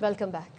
Welcome back.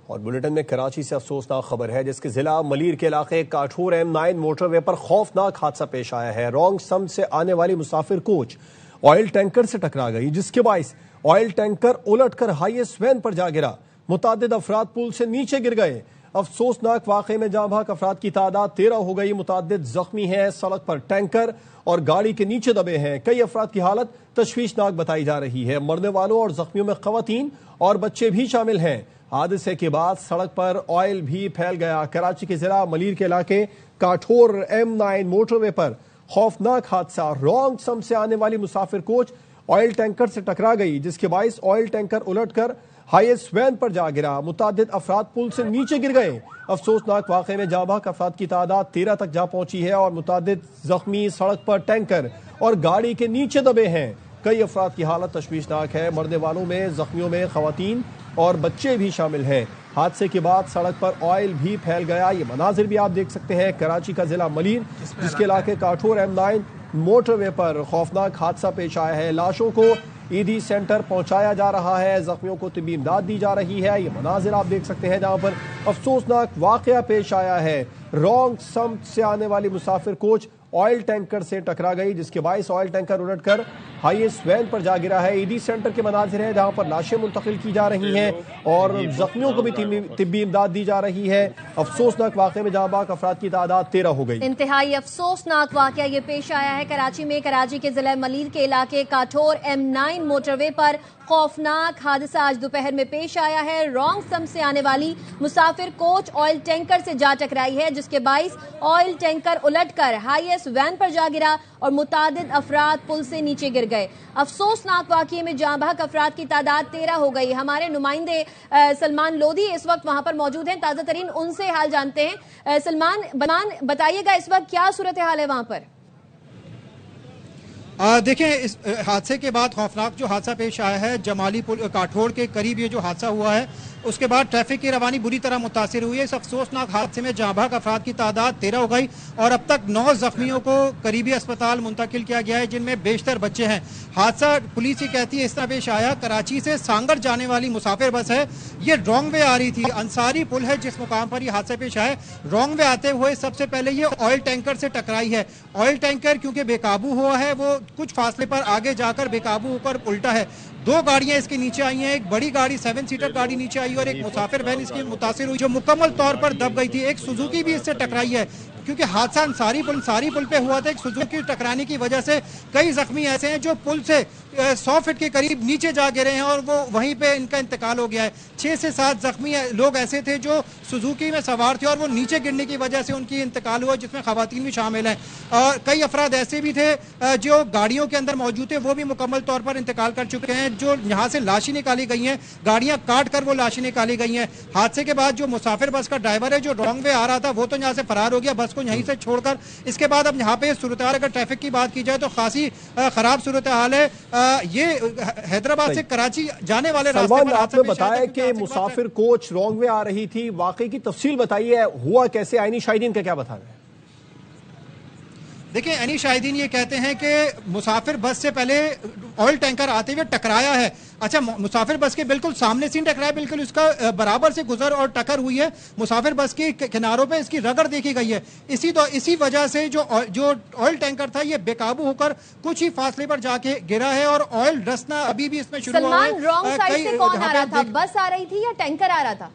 اور bulletin میں کراچی سے افسوسناک خبر ہے جس کے ضلع ملیر کے علاقے کاٹھور M9 موٹر وے پر خوفناک حادثہ پیش آیا ہے۔ رانگ سمت سے آنے والی مسافر کوچ آئل ٹینکر سے ٹکرا گئی جس کے باعث آئل ٹینکر الٹ کر ہائیس وین پر جا گرا۔ متعدد افراد پل سے نیچے گر گئے۔ افسوسناک واقعے میں جاں بحق افراد کی تعداد 13 ہو گئی۔ متعدد زخمی ہیں۔ سڑک پر ٹینکر اور گاڑی کے نیچے دبے ہیں۔ کئی افراد کی حالت تشویشناک بتائی جا رہی ہے۔ مرنے والوں اور زخمیوں میں خواتین اور بچے بھی شامل ہیں۔ حادثے کے بعد سڑک پر آئل بھی پھیل گیا۔ کراچی کے ضلع ملیر کے علاقے کاٹھور M9 موٹر وے پر خوفناک حادثہ۔ رانگ سمت سے آنے والی مسافر کوچ آئل ٹینکر سے ٹکرا گئی جس کے باعث آئل ٹینکر الٹ کر ہائیس وین پر جا گرا۔ متعدد افراد پل سے نیچے گر گئے۔ افسوسناک واقعے میں جاں بحق افراد کی تعداد 13 تک جا پہنچی ہے اور متعدد زخمی سڑک پر ٹینکر اور گاڑی کے نیچے دبے ہیں۔ کئی افراد کی حالت تشویشناک ہے۔ مرنے والوں میں زخمیوں میں خواتین اور بچے بھی شامل ہیں۔ حادثے کے بعد سڑک پر آئل بھی پھیل گیا۔ یہ مناظر بھی آپ دیکھ سکتے ہیں کراچی کا ضلع ملیر جس کے علاقے کاٹھور M9 موٹر وے پر خوفناک حادثہ پیش آیا ہے۔ لاشوں کو ایڈی سینٹر پہنچایا جا رہا ہے۔ زخمیوں کو طبی امداد دی جا رہی ہے۔ یہ مناظر آپ دیکھ سکتے ہیں جہاں پر افسوسناک واقعہ پیش آیا ہے۔ رانگ سمت سے آنے والی مسافر کوچ آئل ٹینکر سے ٹکرا گئی جس کے باعث آئل ٹینکر الٹ کر ہائیس وین پر جا گرا ہے۔ ایڈی سینٹر کے مناظر ہیں جہاں پر لاشیں منتقل کی جا رہی ہیں اور زخمیوں کو بھی طبی امداد دی جا رہی ہے۔ افسوسناک واقعے میں جاں بحق افراد کی تعداد 13 ہو گئی۔ انتہائی افسوسناک واقعہ یہ پیش آیا ہے کراچی میں۔ کراچی کے ضلع ملیر کے علاقے کاٹھور M9 موٹر وے پر خوفناک حادثہ آج دوپہر میں پیش آیا ہے۔ رانگ سمت سے آنے والی مسافر کوچ آئل ٹینکر سے جا ٹکرائی ہے جس کے باعث آئل ٹینکر الٹ کر ہائیس وین پر جا گرا اور متعدد افراد پل سے نیچے گر گئے۔ افسوسناک واقعے میں جاں بحق افراد کی تعداد 13 ہو گئی۔ ہمارے نمائندے سلمان لودھی اس وقت وہاں پر موجود ہیں، تازہ ترین ان سے حال جانتے ہیں۔ سلمان بتائیے گا اس وقت کیا صورتحال ہے وہاں پر؟ دیکھیں اس حادثے کے بعد خوفناک جو حادثہ پیش آیا ہے جمالی پل کاٹھور کے قریب یہ جو حادثہ ہوا ہے اس کے بعد ٹریفک کی روانی بری طرح متاثر ہوئی ہے۔ اس افسوسناک حادثے میں جاں بحق افراد کی تعداد 13 ہو گئی اور اب تک 9 زخمیوں کو قریبی اسپتال منتقل کیا گیا ہے جن میں بیشتر بچے ہیں۔ حادثہ پولیس یہ کہتی ہے اس طرح پیش آیا، کراچی سے سانگڑ جانے والی مسافر بس ہے، یہ رانگ وے آ رہی تھی۔ انصاری پل ہے جس مقام پر یہ حادثہ پیش آیا، رانگ وے آتے ہوئے سب سے پہلے یہ آئل ٹینکر سے ٹکرائی ہے۔ آئل ٹینکر کیونکہ بے قابو ہوا ہے وہ کچھ فاصلے پر آگے جا کر بے قابو ہو کر الٹا ہے۔ 2 گاڑیاں اس کے نیچے آئی ہیں، ایک بڑی گاڑی 7 سیٹر گاڑی نیچے آئی اور ایک مسافر وین اس کی متاثر ہوئی جو مکمل طور پر دب گئی تھی۔ ایک سوزوکی بھی اس سے ٹکرائی ہے کیونکہ حادثہ انصاری پل پہ ہوا تھا۔ ایک سوزوکی ٹکرانے کی وجہ سے کئی زخمی ایسے ہیں جو پل سے 100 فٹ کے قریب نیچے جا گرے ہیں اور وہ وہیں پہ ان کا انتقال ہو گیا ہے۔ 6 سے 7 زخمی لوگ ایسے تھے جو سوزوکی میں سوار تھے اور وہ نیچے گرنے کی وجہ سے ان کی انتقال ہوا جس میں خواتین بھی شامل ہیں اور کئی افراد ایسے بھی تھے جو گاڑیوں کے اندر موجود تھے وہ بھی مکمل طور پر انتقال کر چکے ہیں۔ جو یہاں سے لاشیں نکالی گئی ہیں، گاڑیاں کاٹ کر وہ لاشیں نکالی گئی ہیں۔ حادثے کے بعد جو مسافر بس کا ڈرائیور ہے جو رانگ وے آ رہا تھا وہ تو یہاں سے فرار ہو گیا بس کو یہیں سے چھوڑ کر۔ اس کے بعد اب یہاں پہ صورتحال اگر ٹریفک کی بات کی جائے تو خاصی خراب صورتحال ہے۔ یہ حیدرآباد سے کراچی جانے والے راستے پر آپ نے بتایا کہ مسافر کوچ رانگ وے آ رہی تھی، واقعی کی تفصیل بتائیے، ہوا کیسے؟ عینی شاہدین کا کیا بتا رہے ہیں؟ دیکھیں عینی شاہدین یہ کہتے ہیں کہ مسافر بس سے پہلے آئل ٹینکر آتے ہوئے ٹکرایا ہے۔ اچھا مسافر بس کے بالکل سامنے سے ٹکرایا، بالکل اس کا برابر سے گزر اور ٹکر ہوئی ہے۔ مسافر بس کی کناروں پہ اس کی رگڑ دیکھی گئی ہے۔ اسی وجہ سے جو آئل ٹینکر تھا یہ بے قابو ہو کر کچھ ہی فاصلے پر جا کے گرا ہے اور آئل رسنا ابھی بھی اس میں شروع ہوا ہے۔ سلمان رانگ سائیڈ سے کون آ رہا تھا؟ بس آ رہی تھی یا ٹینکر آ رہا تھا؟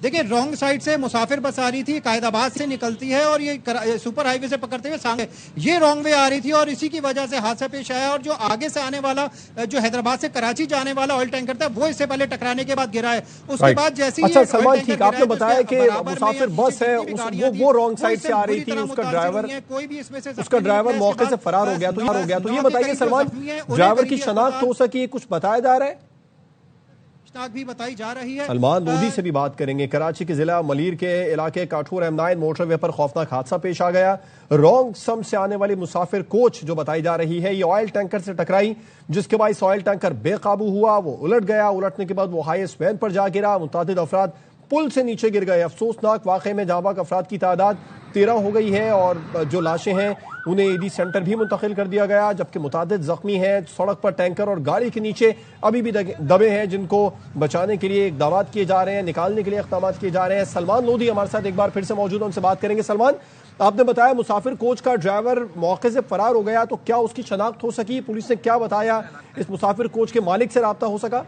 دیکھیں رانگ سائیڈ سے مسافر بس آ رہی تھی، قائد آباد سے نکلتی ہے اور یہ سپر ہائی وے سے پکڑتے ہوئے سانگے یہ رانگ وے آ رہی تھی اور اسی کی وجہ سے حادثہ پیش آیا اور جو آگے سے آنے والا جو حیدرآباد سے کراچی جانے والا آئل ٹینکر تھا وہ اس سے پہلے ٹکرانے کے بعد گرا ہے۔ اس کے بعد جیسے ہی سلمان ٹھیک آپ نے بتایا کہ مسافر بس ہے وہ رانگ سائیڈ سے آ رہی تھی، اس کا ڈرائیور موقع سے فرار ہو گیا تو یہ بتائیے سلمان ڈرائیور کی شناخت ہو سکی، کچھ بتایا جا رہا ہے؟ بھی بتائی جا رہی ہے۔ سلمان لودھی سے بھی بات کریں گے۔ کراچی کے ضلع ملیر کے علاقے کاٹھور M9 موٹر وے پر خوفناک حادثہ پیش آ گیا۔ رانگ سمت سے آنے والی مسافر کوچ جو بتائی جا رہی ہے یہ آئل ٹینکر سے ٹکرائی جس کے باعث آئل ٹینکر بے قابو ہوا، وہ الٹ گیا، الٹنے کے بعد وہ ہائیس وین پر جا گرا، متعدد افراد پل سے نیچے گر گئے۔ افسوسناک واقعے میں جاں بحق افراد کی تعداد 13 ہو گئی ہے اور جو لاشیں ہیں انہیں ایڈی سینٹر بھی منتقل کر دیا گیا، جبکہ متعدد زخمی ہیں۔ سڑک پر ٹینکر اور گاڑی کے نیچے ابھی بھی دبے ہیں جن کو بچانے کے لیے اقدامات کیے جا رہے ہیں، نکالنے کے لیے اقدامات کیے جا رہے ہیں۔ سلمان لودھی ہمارے ساتھ ایک بار پھر سے موجود ہیں، ان سے بات کریں گے۔ سلمان، آپ نے بتایا مسافر کوچ کا ڈرائیور موقع سے فرار ہو گیا، تو کیا اس کی شناخت ہو سکی؟ پولیس نے کیا بتایا؟ اس مسافر کوچ کے مالک سے رابطہ ہو سکا؟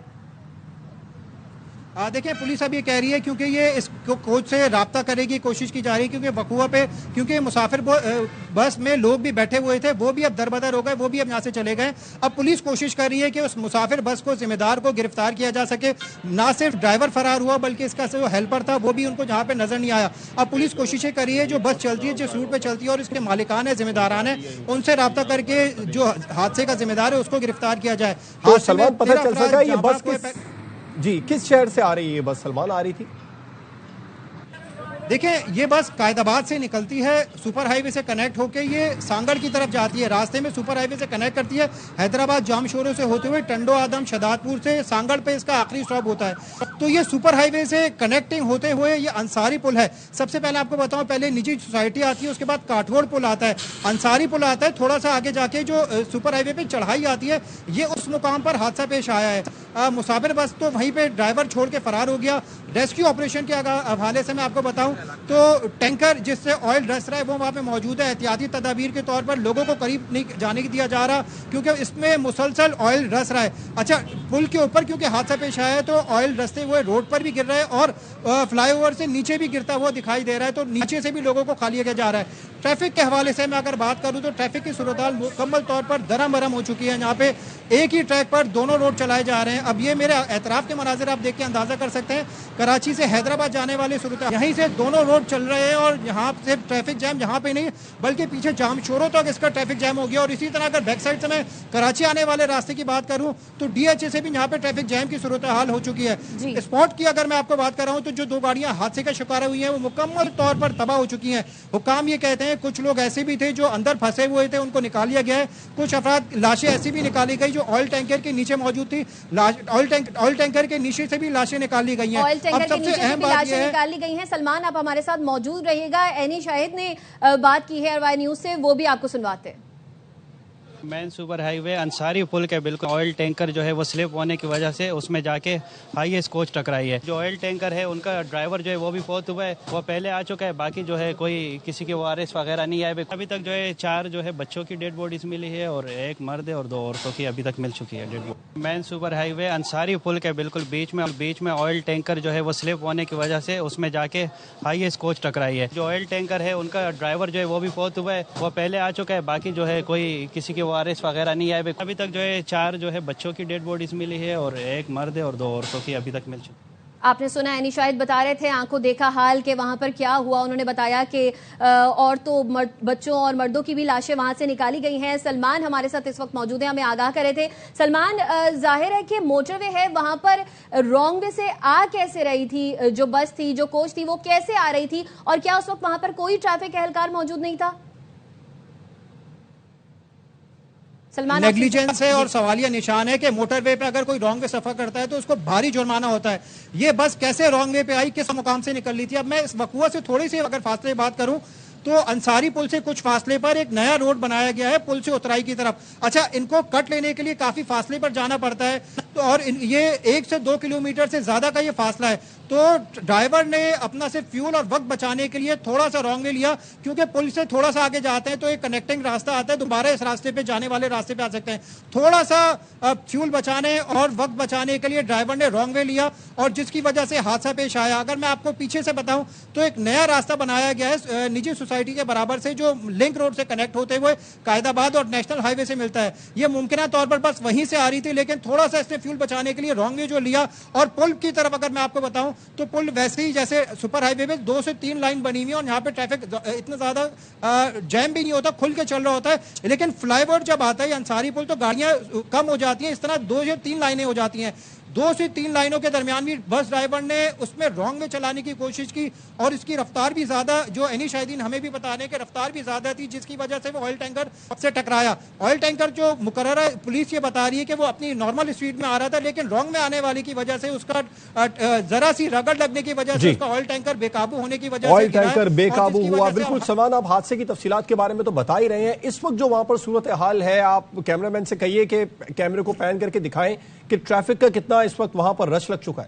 دیکھیں، پولیس اب یہ کہہ رہی ہے کیونکہ یہ اس کوچ سے رابطہ کرے گی، کوشش کی جا رہی ہے کیونکہ وقوع پہ، کیونکہ مسافر بس میں لوگ بھی بیٹھے ہوئے تھے، وہ بھی اب دربدر ہو گئے، وہ بھی اب یہاں سے چلے گئے۔ اب پولیس کوشش کر رہی ہے کہ اس مسافر بس کو، ذمہ دار کو گرفتار کیا جا سکے۔ نہ صرف ڈرائیور فرار ہوا بلکہ اس کا جو ہیلپر تھا وہ بھی ان کو جہاں پہ نظر نہیں آیا۔ اب پولیس کوششیں کر رہی ہے جو بس چلتی ہے، جس روٹ پہ چلتی ہے اور اس کے مالکان ہیں، ذمہ داران ہیں، ان سے رابطہ کر کے جو حادثے کا ذمہ دار ہے اس کو گرفتار کیا جائے۔ تو سلمان، پتہ چل سکا یہ بس کس شہر سے آ رہی ہے؟ یہ بس سلمان آ رہی تھی؟ دیکھیں، یہ بس قائد آباد سے نکلتی ہے، سپر ہائی وے سے کنیکٹ ہو کے یہ سانگڑ کی طرف جاتی ہے۔ راستے میں سپر ہائی وے سے کنیکٹ کرتی ہے، حیدرآباد جام شورو سے ہوتے ہوئے ٹنڈو آدم شداد پور سے سانگڑ پہ اس کا آخری اسٹاپ ہوتا ہے۔ تو یہ سپر ہائی وے سے کنیکٹنگ ہوتے ہوئے یہ انصاری پل ہے۔ سب سے پہلے آپ کو بتاؤں، پہلے نجی سوسائٹی آتی ہے، اس کے بعد کاٹھوڑ پل آتا ہے، انصاری پل آتا ہے، تھوڑا سا آگے جا کے جو سپر ہائی وے پہ چڑھائی آتی ہے، یہ اس مقام پر حادثہ پیش آیا ہے۔ مسافر بس تو وہیں پہ ڈرائیور چھوڑ کے فرار ہو گیا۔ ریسکیو آپریشن کے حوالے سے میں آپ کو بتاؤں تو ٹینکر جس سے آئل رس رہا ہے وہ وہاں پہ موجود ہے۔ احتیاطی تدابیر کے طور پر لوگوں کو قریب نہیں جانے دیا جا رہا کیونکہ اس میں مسلسل آئل رس رہا ہے۔ اچھا، پل کے اوپر کیونکہ حادثہ پیش آیا ہے تو آئل رستے ہوئے روڈ پر بھی گر رہا ہے اور فلائی اوور سے نیچے بھی گرتا ہوا دکھائی دے رہا ہے، تو نیچے سے بھی لوگوں کو خالی کیا جا رہا ہے۔ ٹریفک کے حوالے سے میں اگر بات کروں تو ٹریفک کی صورتحال مکمل طور پر درہم برہم ہو چکی ہے۔ یہاں پہ ایک ہی ٹریک پر دونوں روڈ چلائے جا رہے ہیں۔ اب یہ میرے اعتراف کے مناظر آپ دیکھ کے اندازہ کر سکتے ہیں، کراچی سے حیدرآباد جانے والے صورتحال یہیں سے دونوں روڈ چل رہے ہیں اور یہاں سے ٹریفک جام یہاں پہ نہیں بلکہ پیچھے جام شوروں تک اس کا ٹریفک جام ہو گیا۔ اور اسی طرح اگر بیک سائڈ سے میں کراچی آنے والے راستے کی بات کروں تو ڈی ایچ اے سے بھی یہاں پہ ٹریفک جام کی صورتحال ہو چکی ہے۔ اسپاٹ کی اگر میں آپ کو بات کر رہا ہوں تو جو دو گاڑیاں حادثے کا شکار ہوئی ہیں وہ مکمل طور پر تباہ ہو چکی ہیں۔ حکام یہ کہتے ہیں کچھ لوگ ایسے بھی تھے جو اندر پھنسے ہوئے تھے، ان کو نکال لیا گیا ہے۔ کچھ افراد لاشیں ایسی بھی نکالی گئی جو آئل ٹینکر کے نیچے موجود تھی، آئل ٹینکر کے نیچے سے بھی لاشیں نکال لی گئی ہیں۔ آئل ٹینکر کے نیچے سے بھی لاشیں نکال لی گئی ہیں۔ سلمان، آپ ہمارے ساتھ موجود رہیے گا، اینی شاہد نے بات کی ہے اروائی نیوز سے، وہ بھی آپ کو سنواتے ہیں۔ مین سپر ہائی وے انصاری پل کے بالکل آئل ٹینکر جو ہے وہ سلپ ہونے کی وجہ سے اس میں جا کے ہائیسٹ کوچ ٹکرائی ہے۔ جو آئل ٹینکر ہے ان کا ڈرائیور جو ہے وہ بھی فوت ہوا ہے، وہ پہلے آ چکا ہے، باقی جو ہے کوئی کسی کے وارث وغیرہ نہیں آئے۔ ابھی تک جو ہے 4 جو ہے بچوں کی ڈیڈ باڈیز ملی ہے اور 1 مرد ہے اور 2 عورتوں کی ابھی تک مل چکی ہے ڈیڈ باڈی۔ مین سپر ہائی وے انصاری پل کے بالکل بیچ میں آئل ٹینکر جو ہے وہ سلپ ہونے کی وجہ سے اس میں جا کے ہائیسٹ کوچ ٹکرائی ہے۔ جو آئل ٹینکر ہے ان کا ڈرائیور جو ہے وہ بھی فوت ہوا ہے، وہ پہلے آ چکا ہے، باقی جو ہے کوئی کسی کے وارث وغیرہ نہیں آئے۔ ابھی تک جو ہے 4 جو ہے بچوں کی ڈیڈ باڈیز ملی ہے اور 1 مرد ہے اور 2 عورتوں کی ابھی تک مل چکی ہے۔ آپ نے سنا اینی شاہد بتا رہے تھے آنکھوں دیکھا حال کہ وہاں پر کیا ہوا۔ انہوں نے بتایا کہ عورتوں، بچوں اور مردوں کی بھی لاشیں وہاں سے نکالی گئی ہیں۔ سلمان ہمارے ساتھ اس وقت موجود ہیں، ہمیں آگاہ کرے تھے۔ سلمان، ظاہر ہے کہ موٹر وے ہے، وہاں پر رانگ وے سے آ کیسے رہی تھی جو بس تھی، جو کوچ تھی، وہ کیسے آ رہی تھی اور کیا اس وقت وہاں پر کوئی ٹریفک اہلکار موجود نہیں تھا؟ نیگلیجنس ہے اور سوالیہ نشان ہے کہ موٹر وے پہ اگر کوئی رانگ وے سفر کرتا ہے تو اس کو بھاری جرمانہ ہوتا ہے۔ یہ بس کیسے رانگ وے پہ آئی، کس مقام سے نکل لی تھی؟ اب میں اس وقوع سے تھوڑی سی اگر فاصلے بات کروں تو انصاری پل سے کچھ فاصلے پر ایک نیا روڈ بنایا گیا ہے پل سے اترائی کی طرف۔ اچھا، ان کو کٹ لینے کے لیے کافی فاصلے پر جانا پڑتا ہے اور یہ 1 سے 2 کلومیٹر سے زیادہ کا یہ فاصلہ ہے۔ تو ڈرائیور نے اپنا سے فیول اور وقت بچانے کے لیے تھوڑا سا رانگ وے لیا، کیونکہ پل سے تھوڑا سا آگے جاتے ہیں تو ایک کنیکٹنگ راستہ آتا ہے، دوبارہ اس راستے پہ جانے والے راستے پہ آ سکتے ہیں۔ تھوڑا سا فیول بچانے اور وقت بچانے کے لیے ڈرائیور نے رانگ وے لیا اور جس کی وجہ سے حادثہ پیش آیا۔ اگر میں آپ کو پیچھے سے بتاؤں تو ایک نیا راستہ بنایا گیا ہے نجی سوسائٹی کے برابر سے جو لنک روڈ سے کنیکٹ ہوتے ہوئے قائد آباد اور نیشنل ہائی وے سے ملتا ہے۔ یہ ممکنہ طور پر بس وہیں سے آ رہی تھی، لیکن تھوڑا سا اس نے فیول بچانے کے لیے رانگ وے جو لیا اور پل کی طرف اگر میں آپ کو بتاؤں تو پل ویسے ہی جیسے سپر ہائی وے میں 2 سے 3 لائن بنی ہوئی ہیں اور یہاں پہ ٹریفک اتنا زیادہ جیم بھی نہیں ہوتا، کھل کے چل رہا ہوتا ہے۔ لیکن فلائی اوور جب آتا ہے انصاری پل تو گاڑیاں کم ہو جاتی ہیں، اس طرح 2 یا 3 لائنیں ہو جاتی ہیں۔ 2 سے 3 لائنوں کے درمیان بھی بس ڈرائیور نے اس میں رانگ میں چلانے کی کوشش کی اور اس کی رفتار بھی زیادہ, جو اینی شاہدین ہمیں بھی بتا رہے ہیں کہ رفتار بھی زیادہ تھی, جس کی وجہ سے وہ آئل ٹینکر سے ٹکرایا. آئل ٹینکر جو مقررہ پولیس یہ بتا رہی ہے کہ وہ اپنی نارمل اسپیڈ میں آ رہا تھا, لیکن رانگ میں آنے والی کی وجہ سے اس کا ذرا سی رگڑ لگنے کی وجہ سے اس کا آئل ٹینکر بے قابو ہونے کی وجہ سے آئل ٹینکر بے قابو ہوا. بالکل سلمان, آپ حادثے کی تفصیلات کے بارے میں تو بتا ہی رہے ہیں. اس وقت جو وہاں پر صورتحال ہے, آپ کیمرہ مین سے کہیے کہ کیمرے کو پین کر کے دکھائیں کہ ٹریفک کا کتنا اس وقت وہاں پر رش لگ چکا ہے.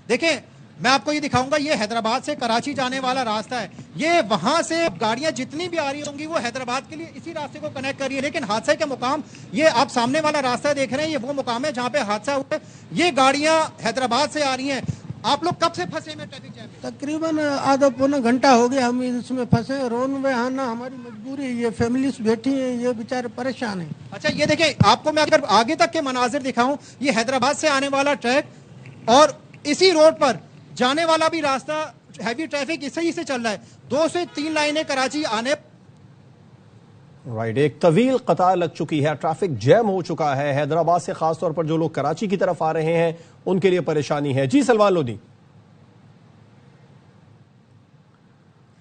دیکھیں میں آپ کو یہ دکھاؤں گا, یہ حیدرآباد سے کراچی جانے والا راستہ ہے. یہ وہاں سے گاڑیاں جتنی بھی آ رہی ہوں گی وہ حیدرآباد کے لیے اسی راستے کو کنیکٹ کر رہی ہے, لیکن حادثے کے مقام یہ آپ سامنے والا راستہ دیکھ رہے ہیں, یہ وہ مقام ہے جہاں پہ حادثہ ہوا ہے. یہ گاڑیاں حیدرآباد سے آ رہی ہیں. آپ لوگ کب سے پھنسے ہیں ٹریفک جام میں؟ تقریباً آدھا پونا گھنٹہ ہو گیا ہم اس میں پھنسے. رون میں آنا ہماری مجبوری ہے, یہ فیملیز بیٹھی ہیں, یہ بیچارے پریشان ہیں. اچھا یہ دیکھیں, آپ کو میں اگر آگے تک کے مناظر دکھاؤں, یہ حیدرآباد سے آنے والا ٹریک اور اسی روڈ پر جانے والا بھی راستہ ہیوی ٹریفک اسی سے چل رہا ہے. 2 سے 3 لائنیں کراچی آنے رائٹ, ایک طویل قطار لگ چکی ہے, ٹریفک جیم ہو چکا ہے حیدرآباد سے. خاص طور پر جو لوگ کراچی کی طرف آ رہے ہیں ان کے لیے پریشانی ہے. جی سلمان لودھی.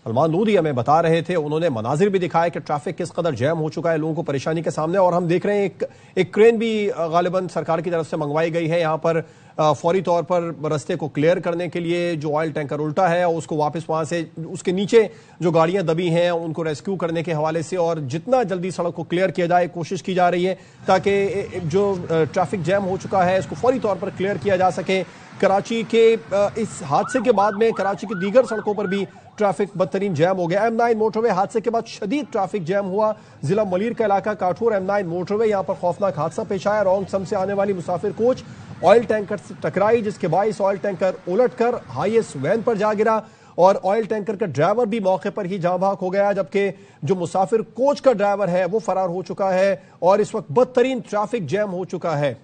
سلمان لودھی ہمیں بتا رہے تھے, انہوں نے مناظر بھی دکھائے کہ ٹریفک کس قدر جیم ہو چکا ہے لوگوں کو پریشانی کے سامنے. اور ہم دیکھ رہے ہیں ایک کرین بھی غالباً سرکار کی طرف سے منگوائی گئی ہے یہاں پر فوری طور پر رستے کو کلیئر کرنے کے لیے. جو آئل ٹینکر الٹا ہے اس کو واپس وہاں سے اس کے نیچے جو گاڑیاں دبی ہیں ان کو ریسکیو کرنے کے حوالے سے اور جتنا جلدی سڑک کو کلیئر کیا جائے کوشش کی جا رہی ہے تاکہ جو ٹریفک جیم ہو چکا ہے اس کو فوری طور پر کلیئر کیا جا سکے. کراچی کے اس حادثے کے بعد میں کراچی کی دیگر سڑکوں پر بھی ٹریفک بدترین جیم ہو گیا. M9 موٹر وے حادثے کے بعد شدید ٹریفک جیم ہوا. ضلع ملیر کا علاقہ کاٹھور M9 موٹر وے, یہاں پر خوفناک حادثہ پیش آیا. رانگ سم سے آنے والی مسافر کوچ آئل ٹینکر سے ٹکرائی, جس کے باعث آئل ٹینکر الٹ کر ہائی ایس وین پر جا گرا اور آئل ٹینکر کا ڈرائیور بھی موقع پر ہی جاں بحق ہو گیا, جبکہ جو مسافر کوچ کا ڈرائیور ہے وہ فرار ہو چکا ہے اور اس وقت بدترین ٹریفک جیم ہو چکا ہے.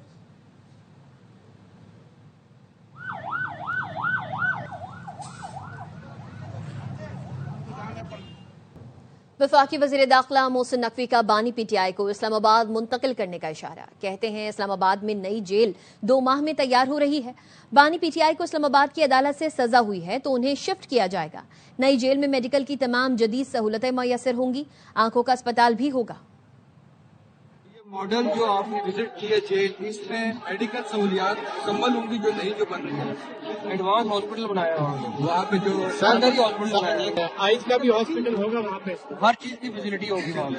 وفاقی وزیر داخلہ محسن نقوی کا بانی پی ٹی آئی کو اسلام آباد منتقل کرنے کا اشارہ. کہتے ہیں اسلام آباد میں نئی جیل 2 ماہ میں تیار ہو رہی ہے. بانی پی ٹی آئی کو اسلام آباد کی عدالت سے سزا ہوئی ہے تو انہیں شفٹ کیا جائے گا. نئی جیل میں میڈیکل کی تمام جدید سہولتیں میسر ہوں گی. آنکھوں کا اسپتال بھی ہوگا. ماڈل جو آپ نے وزٹ کی ہے جیل, اس میں میڈیکل سہولیات مکمل ہوں گی جو نہیں جو بن رہی ہے. ایڈوانس ہاسپٹل بنایا وہاں پہ, جو سرکاری ہاسپٹل بنایا ہے, آئز کا بھی ہاسپٹل ہوگا وہاں پہ, ہر چیز کی فیسلٹی ہوگی وہاں پہ.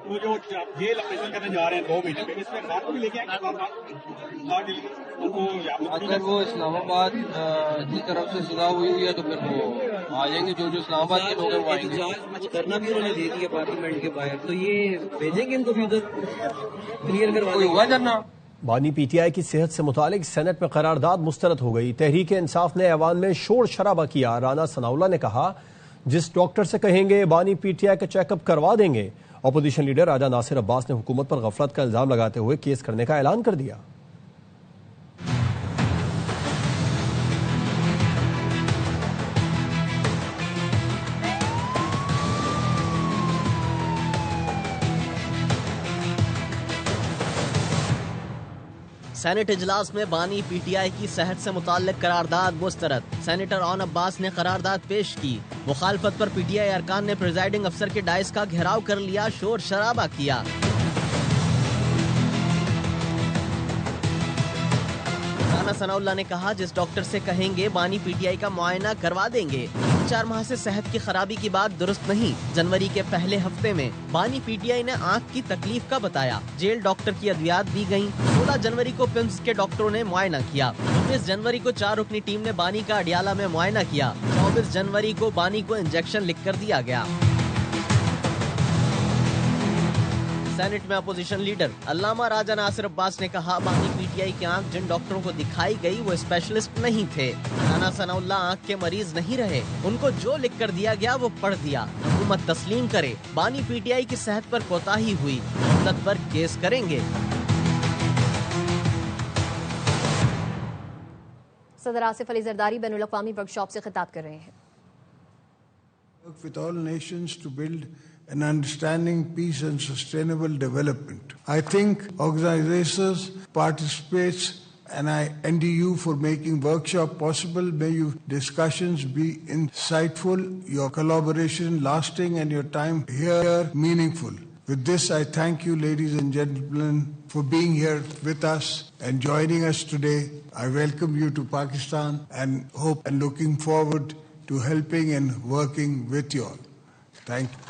وہ جو جیل آپریشن کرنے جا رہے ہیں 2 مہینے میں, اس میں کار کو بھی لے کے اگر وہ اسلام آباد کی طرف سے سزا ہوئی ہے تو پھر وہ آ جائیں گے. جو اسلام آباد کے لوگ ہیں وہ آئیں گے. کرنا بھی انہوں نے دے دیا پارلیمنٹ کے باہر, تو یہ بھیجیں گے ان کو بھی ادھر کلیئر کروا ہوا جانا. بانی پی ٹی آئی کی صحت سے متعلق سینٹ میں قرارداد مسترد ہو گئی. تحریک انصاف نے ایوان میں شور شرابہ کیا. رانا ثناءاللہ نے کہا جس ڈاکٹر سے کہیں گے بانی پی ٹی آئی کا چیک اپ کروا دیں گے. اپوزیشن لیڈر راجہ ناصر عباس نے حکومت پر غفلت کا الزام لگاتے ہوئے کیس کرنے کا اعلان کر دیا. سینٹ اجلاس میں بانی پی ٹی آئی کی صحت سے متعلق قرارداد مسترد. سینیٹر اون عباس نے قرارداد پیش کی. مخالفت پر پی ٹی آئی ارکان نے پریزائڈنگ افسر کے ڈائس کا گھیراؤ کر لیا, شور شرابہ کیا. رانا ثناءاللہ نے کہا جس ڈاکٹر سے کہیں گے بانی پی ٹی آئی کا معائنہ کروا دیں گے. 4 ماہ سے صحت کی خرابی کی بات درست نہیں. جنوری کے پہلے ہفتے میں بانی پی ٹی آئی نے آنکھ کی تکلیف کا بتایا. جیل ڈاکٹر کی ادویات دی گئیں. 16 جنوری کو پمس کے ڈاکٹروں نے معائنہ کیا. 19 جنوری کو 4 رکنی ٹیم نے بانی کا اڈیالہ میں معائنہ کیا. 24 جنوری کو بانی کو انجیکشن لکھ کر دیا گیا. سینٹ میں اپوزیشن لیڈر علامہ راجہ ناصر عباس نے کہا بانی پی ٹی آئی کی آنکھ جن ڈاکٹروں کو دکھائی گئی وہ اسپیشلسٹ نہیں تھے. رانا ثناءاللہ آنکھ کے مریض نہیں رہے. ان کو جو لکھ کر دیا گیا وہ پڑھ دیا. حکومت تسلیم کرے بانی پی ٹی آئی کی صحت پر کوتاہی ہوئی, مدت پر کیس کریں گے. صدر آصف علی زرداری بین الاقوامی ورک شاپ سے خطاب کر رہے ہیں. With all nations to build an understanding, peace and sustainable development. I think organizations participates, and I envy you for making workshop possible. May your discussions be insightful, your collaboration lasting, and your time here meaningful. With this, I thank you, ladies and gentlemen, for being here with us and joining us today. I welcome you to Pakistan and hope and looking forward to helping and working with you all. Thank you.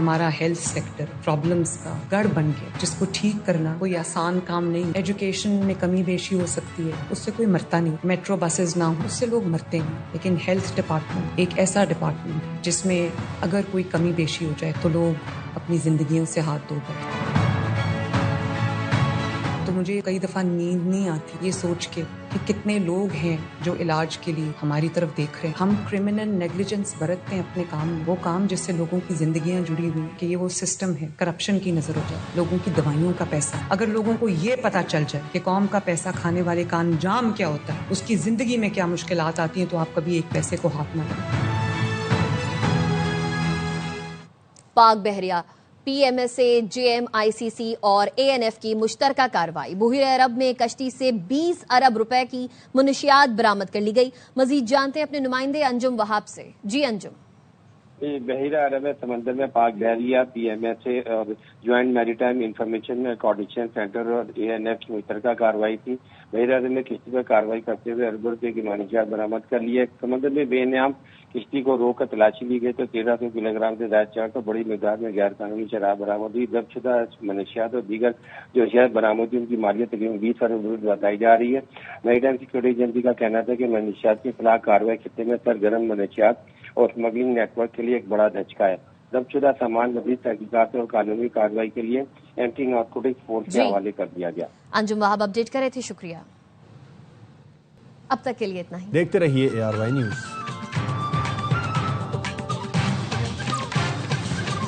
ہمارا health sector problems کا گڑھ بن گیا جس کو ٹھیک کرنا کوئی آسان کام نہیں. ایجوکیشن میں کمی بیشی ہو سکتی ہے, اس سے کوئی مرتا نہیں. میٹرو بسز نہ ہو اس سے لوگ مرتے ہیں, لیکن ہیلتھ ڈپارٹمنٹ ایک ایسا ڈپارٹمنٹ ہے جس میں اگر کوئی کمی بیشی ہو جائے تو لوگ اپنی زندگیوں سے ہاتھ دھو بیٹھتے ہیں. تو مجھے کئی دفعہ نیند نہیں آتی یہ سوچ کے کہ کتنے لوگ ہیں جو علاج کے لیے ہماری طرف دیکھ رہے ہیں. ہم کرمنل نیگلیجنس برتتے ہیں اپنے کام میں, وہ کام جس سے لوگوں کی زندگیاں جڑی ہوئی کہ یہ وہ سسٹم ہے. کرپشن کی نظر ہو جائے, لوگوں کی دوائیوں کا پیسہ. اگر لوگوں کو یہ پتا چل جائے کہ قوم کا پیسہ کھانے والے کا انجام کیا ہوتا ہے, اس کی زندگی میں کیا مشکلات آتی ہیں, تو آپ کبھی ایک پیسے کو ہاتھ نہ لگائیں. پاک بحریہ P M S A, J M I C C اور اے این ایف کی مشترکہ کارروائی. بحیرہ عرب میں کشتی سے 20 ارب روپے کی منشیات برآمد کر لی گئی. مزید جانتے ہیں اپنے نمائندے انجم وہاب سے. جی انجم. بحیرہ عرب سمندر میں پاک بحریہ, پی ایم ایس اے اور جوائنٹ میری ٹائم انفارمیشن کوارڈینیشن سینٹر اور اے این ایف کی مشترکہ کارروائی کی. بحیرہ عرب میں کشتی پر کارروائی کرتے ہوئے اربوں روپے کی منشیات برآمد کر لی ہے. سمندر میں بے نام کشتی کو روک کر تلاشی لی گئی تو 1300 کلو گرام سے زائد چار تو بڑی مقدار میں غیر قانونی شراب برآمد ہوئی. ضبط شدہ منشیات اور دیگر جو اشیاء برآمد ہوئی ان کی مالیت تقریباً 20 ارب روپے بتائی جا رہی ہے. میریٹائم سیکورٹی ایجنسی کا کہنا تھا کہ منشیات کے خلاف کارروائی خطے میں سرگرم منشیات اور اسمگلنگ نیٹ ورک کے لیے ایک بڑا دھچکا ہے. ضبط شدہ سامان مزید تحقیقات اور قانونی کارروائی کے لیے اینٹی نارکوٹکس فورس کے حوالے کر دیا گیا. انجم وہاب اپڈیٹ کر رہے تھے, شکریہ. اب تک کے لیے اتنا ہی. دیکھتے رہیے ARY نیوز.